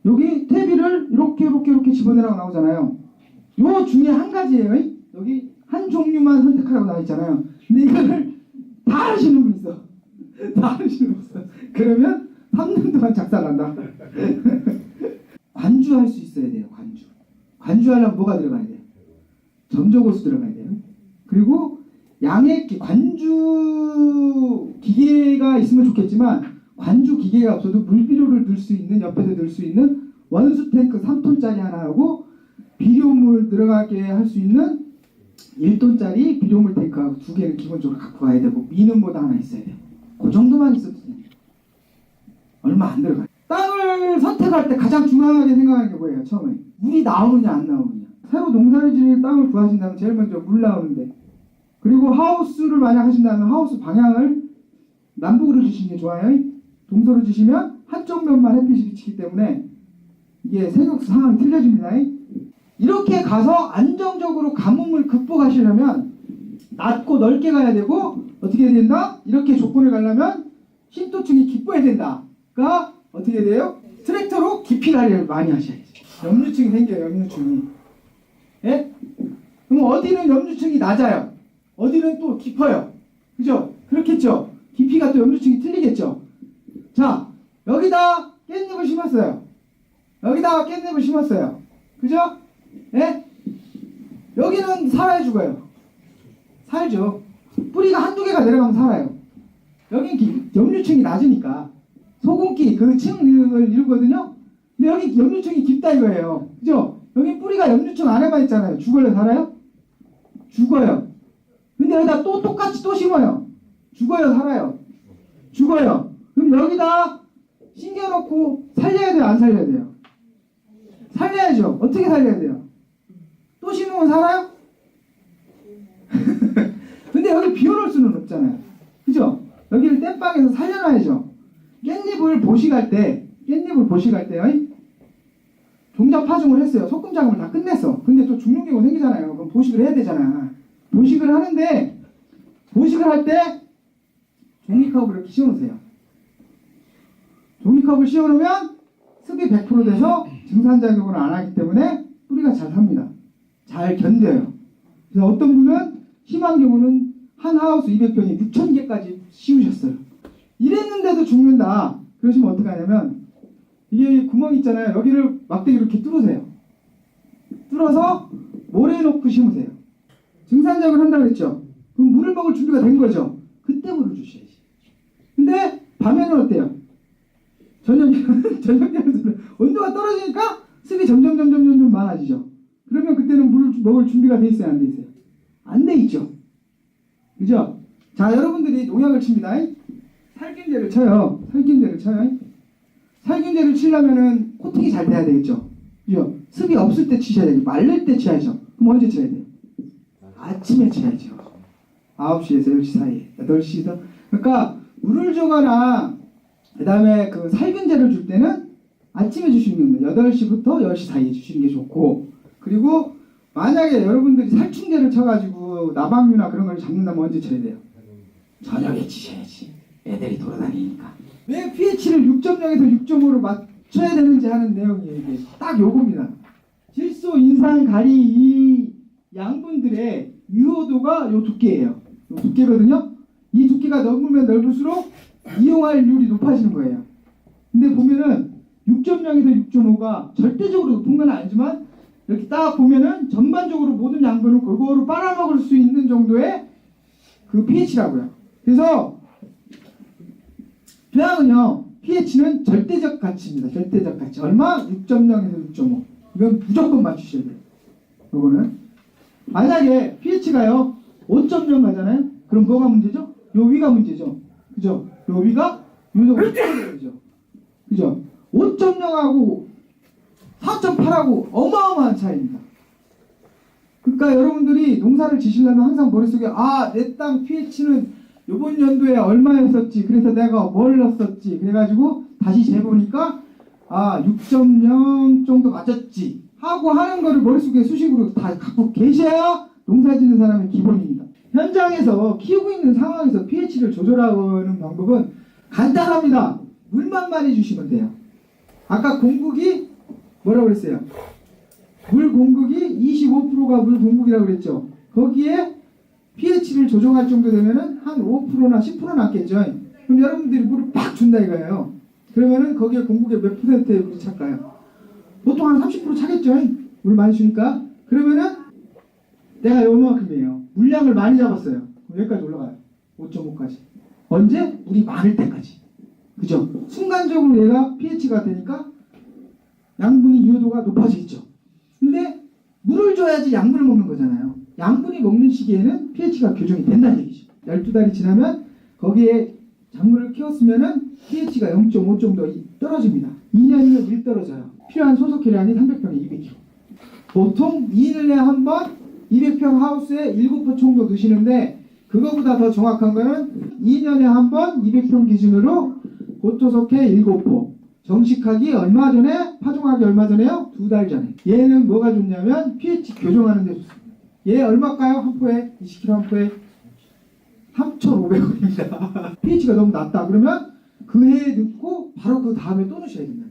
여기 퇴비를 이렇게 집어내라고 나오잖아요. 요 중에 한 가지예요. 여기 한 종류만 선택하라고 나와 있잖아요. 근데 이거를 다 하시는 분 있어. 다 하시는 분 있어. 그러면 3년 동안 작살난다. 관주할 수 있어야 돼요. 관주하려면 뭐가 들어가야 돼요? 점적호수 들어가야 돼요. 그리고 양액기, 관주 기계가 있으면 좋겠지만 관주 기계가 없어도 물비료를 넣을 수 있는, 옆에서 넣을 수 있는 원수 탱크 3톤짜리 하나 하고 비료물 들어가게 할 수 있는 1톤짜리 비료물 탱크하고 2개는 기본적으로 갖고 가야 되고 미는보다 하나 있어야 돼요. 그 정도만 있어도 돼요. 얼마 안 들어가요. 땅을 선택할 때 가장 중요하게 생각하는 게 뭐예요? 처음에 물이 나오느냐 안 나오느냐. 새로 농사를 지을 땅을 구하신다면 제일 먼저 물 나오는데, 그리고 하우스를 만약 하신다면 하우스 방향을 남북으로 주시는 게 좋아요. 동서로 주시면 한쪽 면만 햇빛이 비치기 때문에 이게 생육 상황이 틀려집니다. 이렇게 가서 안정적으로 가뭄을 극복하시려면 낮고 넓게 가야 되고, 어떻게 해야 된다? 이렇게 조건을 가려면 심도층이 깊어야 된다가 어떻게 돼요? 트랙터로 깊이 가리를 많이 하셔야지. 염류층이 생겨요. 염류층이. 예? 그럼 어디는 염류층이 낮아요, 어디는 또 깊어요. 그죠? 그렇겠죠? 깊이가 또 염류층이 틀리겠죠? 자, 여기다 깻잎을 심었어요. 여기다가 깻잎을 심었어요. 그죠? 예? 여기는 살아야 죽어요. 살죠. 뿌리가 한두 개가 내려가면 살아요. 여긴 염류층이 낮으니까 소금기 그 층을 이루거든요. 근데 여기 염류층이 깊다 이거예요. 그죠? 여기 뿌리가 염류층 안에만 있잖아요. 죽어요, 살아요? 죽어요. 근데 여기다 또 똑같이 또 심어요. 죽어요, 살아요? 죽어요. 그럼 여기다 심겨놓고 살려야 돼요, 안 살려야 돼요? 살려야죠. 어떻게 살려야 돼요? 또 심으면 살아요? 근데 여기 비워놓을 수는 없잖아요. 그죠? 여기를 땜빵에서 살려놔야죠. 깻잎을 보식할 때요. 종자 파종을 했어요. 소금 작업을 다 끝냈어. 근데 또 죽는 경우가 생기잖아요. 그럼 보식을 해야 되잖아. 보식을 하는데, 보식을 할 때 종이컵을 이렇게 씌워놓으세요. 종이컵을 씌워놓으면 습이 100% 돼서 증산작용을 안 하기 때문에 뿌리가 잘 삽니다. 잘 견뎌요. 그래서 어떤 분은 심한 경우는 한 하우스 200평에 6,000개까지 씌우셨어요. 이랬는데도 죽는다. 그러시면 어떻게 하냐면, 이게 구멍 있잖아요. 여기를 막대기로 이렇게 뚫으세요. 뚫어서 모래에 놓고 심으세요. 증산작용을 한다고 그랬죠? 그럼 물을 먹을 준비가 된 거죠? 그때 물을 주셔야지. 근데 밤에는 어때요? 저녁에는 온도가 떨어지니까 습이 점점 많아지죠. 그러면 그때는 물을 먹을 준비가 돼 있어요, 안 돼 있어요? 안 돼 있죠. 그죠? 자, 여러분들이 농약을 칩니다. 살균제를 쳐요. 살균제를 치려면은 코팅이 잘 돼야 되겠죠. 그죠? 습이 없을 때 치셔야 되죠. 말릴 때 쳐야죠. 그럼 언제 쳐야 돼요? 아침에 쳐야죠. 9시에서 10시 사이에. 8시도. 그러니까 물을 주거나 그 다음에 그 살균제를 줄 때는 아침에 주시는 겁니다. 8시부터 10시 사이에 주시는 게 좋고, 그리고 만약에 여러분들이 살충제를 쳐가지고 나방류나 그런 걸 잡는다면 언제 쳐야 돼요? 저녁에 치셔야지. 애들이 돌아다니니까. 왜 pH를 6.0에서 6.5로 맞춰야 되는지 하는 내용이에요. 이게 딱 요겁니다. 질소, 인산, 가리 이 양분들의 유효도가 요 두께예요. 요 두께거든요. 이 두께가 넓으면 넓을수록 이용할 률이 높아지는 거예요. 근데 보면은 6.0에서 6.5가 절대적으로 높은 건 아니지만 이렇게 딱 보면은 전반적으로 모든 양분을 골고루 빨아먹을 수 있는 정도의 그 pH라고요. 그래서 토양은요, pH는 절대적 가치입니다. 절대적 가치. 얼마? 6.0에서 6.5. 이건 무조건 맞추셔야 돼요. 이거는. 만약에 pH가요, 5.0 가잖아요? 그럼 뭐가 문제죠? 요 위가 문제죠. 그죠? 요 위가 요도가 문제죠. 그죠? 5.0하고 4.8하고 어마어마한 차이입니다. 그러니까 여러분들이 농사를 지시려면 항상 머릿속에 내 땅 pH는 요번 연도에 얼마였었지, 그래서 내가 뭘 넣었었지, 그래가지고 다시 재보니까 6.0 정도 맞았지 하고 하는 거를 머릿속에 수식으로 다 갖고 계셔야 농사 짓는 사람의 기본입니다. 현장에서 키우고 있는 상황에서 pH를 조절하는 방법은 간단합니다. 물만 많이 주시면 돼요. 아까 공국이 뭐라고 그랬어요? 물 공급이 25%가 물 공급이라고 그랬죠. 거기에 pH를 조정할 정도 되면은 한 5%나 10% 남겠죠. 그럼 여러분들이 물을 팍 준다 이거예요. 그러면은 거기에 공급의 몇 %의 물이 찰까요? 보통 한 30% 차겠죠. 물 많이 주니까. 그러면은 내가 요만큼이에요. 물량을 많이 잡았어요. 그럼 여기까지 올라가요. 5.5까지. 언제? 물이 많을 때까지. 그죠? 순간적으로 얘가 pH가 되니까 양분이 유효도가 높아지겠죠. 근데 물을 줘야지 양분을 먹는 거잖아요. 양분이 먹는 시기에는 pH가 교정이 된다는 얘기죠. 12달이 지나면 거기에 작물을 키웠으면은 pH가 0.5 정도 떨어집니다. 2년이면 1 떨어져요. 필요한 소속계량이 300평에 200kg. 보통 2년에 한 번 200평 하우스에 7포 정도 넣으시는데 그거보다 더 정확한 거는 2년에 한 번 200평 기준으로 고토속해 7포. 정식하기 얼마 전에, 파종하기 얼마 전에요? 2달 전에. 얘는 뭐가 좋냐면 pH 교정하는 데 좋습니다. 얘 얼마일까요? 한 포에? 20kg 한 포에? 3,500원입니다. pH가 너무 낮다. 그러면 그 해에 넣고 바로 그 다음에 또 넣으셔야 됩니다.